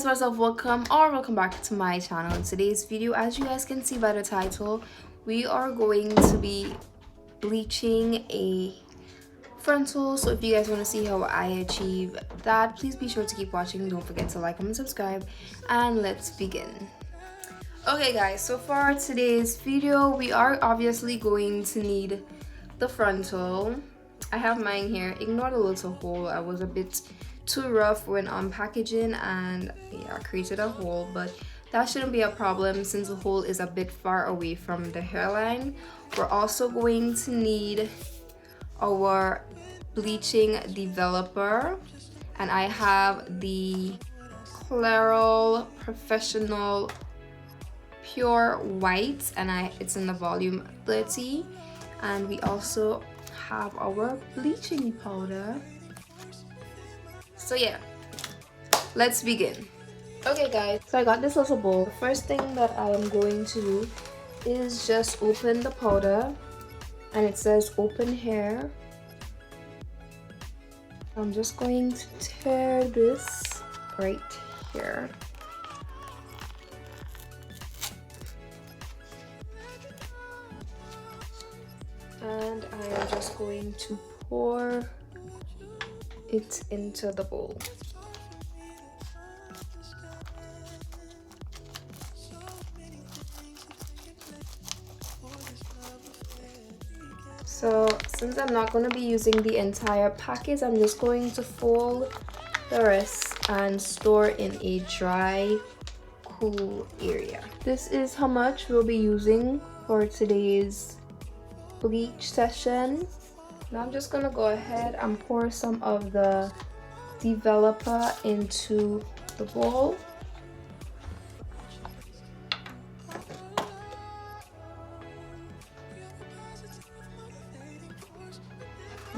guys, what's up? Welcome back to my channel. In today's video, as you guys can see by the title, we are going to be bleaching a frontal. So if you guys want to see how I achieve that, please be sure to keep watching. Don't forget to like, comment, subscribe, and let's begin. Okay guys, so for today's video, we are obviously going to need the frontal. I have mine here. Ignore the little hole. I was a bit too rough when unpackaging and yeah, I created a hole, but that shouldn't be a problem since the hole is a bit far away from the hairline. We're also going to need our bleaching developer, and I have the Clairol Professional Pure White, and it's in the volume 30. And we also have our bleaching powder. So yeah, let's begin. Okay guys, so I got this little bowl. The first thing that I am going to do is just open the powder, and it says open hair. I'm just going to tear this right here. And I am just going to pour it into the bowl. So since I'm not going to be using the entire package, I'm just going to fold the rest and store in a dry, cool area. This is how much we'll be using for today's bleach session. Now I'm just gonna go ahead and pour some of the developer into the bowl.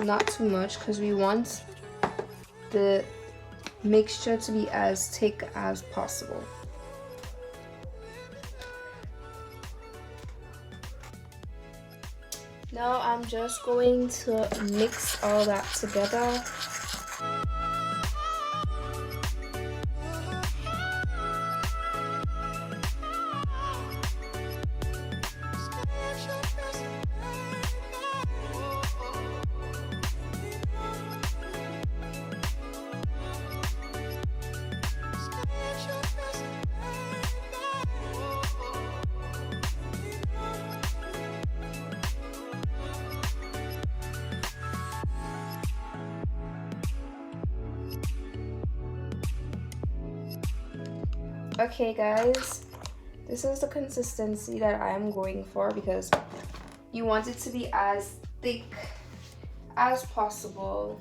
Not too much because we want the mixture to be as thick as possible. Now I'm just going to mix all that together. Okay guys, this is the consistency that I am going for because you want it to be as thick as possible.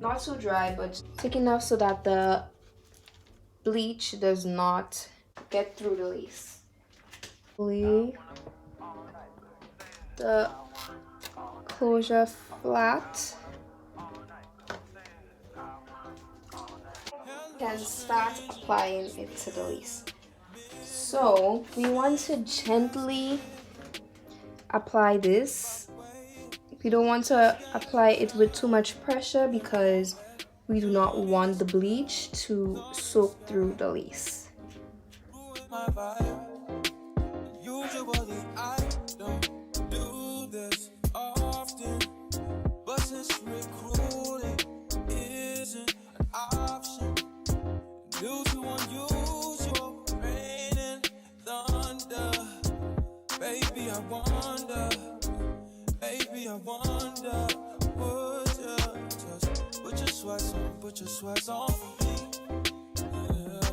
Not too dry, but thick enough so that the bleach does not get through the lace. The closure flat. Can start applying it to the lace. So we want to gently apply this. We don't want to apply it with too much pressure because we do not want the bleach to soak through the lace. Usually I don't do this often, but since recruiting isn't an option due to unusual rain and thunder, baby I wonder, would you just put your sweats on for me? Yeah.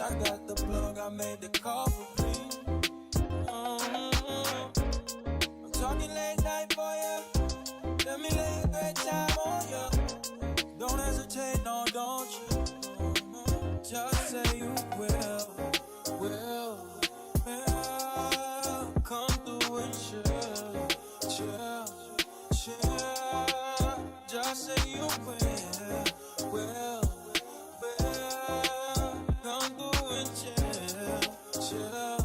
I got the plug, I made the call for me. I'm talking late night for you. Let me lay a great time on you. Don't hesitate, no, don't you? Just say you will. Come through and chill. Just say you will. Come through and chill.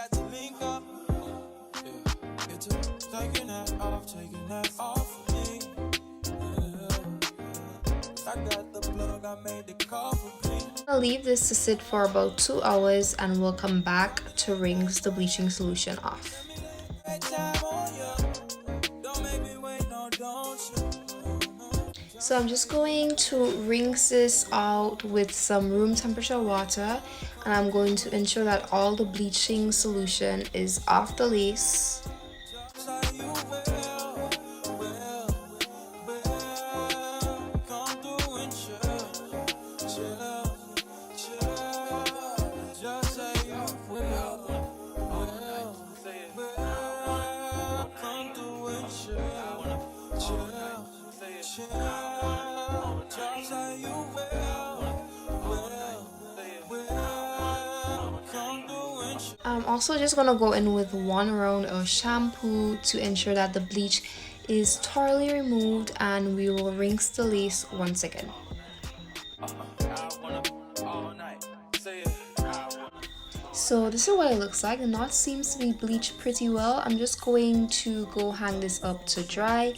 had to link up. Yeah. Get to taking that off of me. Yeah. I got the plug, I made the call for me. I'll leave this to sit for about 2 hours and we'll come back to rinse the bleaching solution off. So I'm just going to rinse this out with some room temperature water, and I'm going to ensure that all the bleaching solution is off the lace. I'm also just gonna go in with 1 round of shampoo to ensure that the bleach is thoroughly removed, and we will rinse the lace once again. So this is what it looks like. The knot seems to be bleached pretty well. I'm just going to go hang this up to dry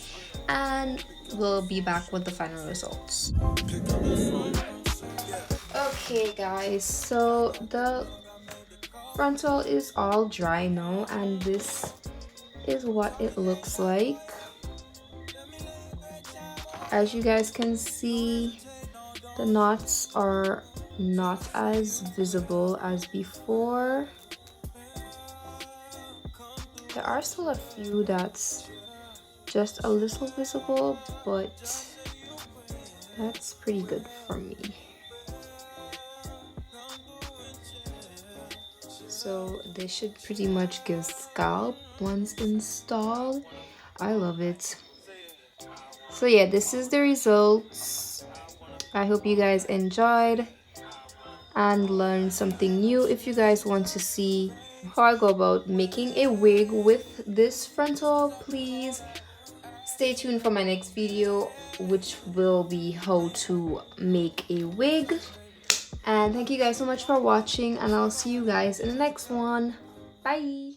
and we'll be back with the final results. Okay guys, so the frontal is all dry now and this is what it looks like. As you guys can see, the knots are not as visible as before. There are still a few that's just a little visible, but that's pretty good for me. So this should pretty much give scalp once installed. I love it. So yeah, this is the results. I hope you guys enjoyed and learned something new. If you guys want to see how I go about making a wig with this frontal, please stay tuned for my next video, which will be how to make a wig. And thank you guys so much for watching, and I'll see you guys in the next one. Bye.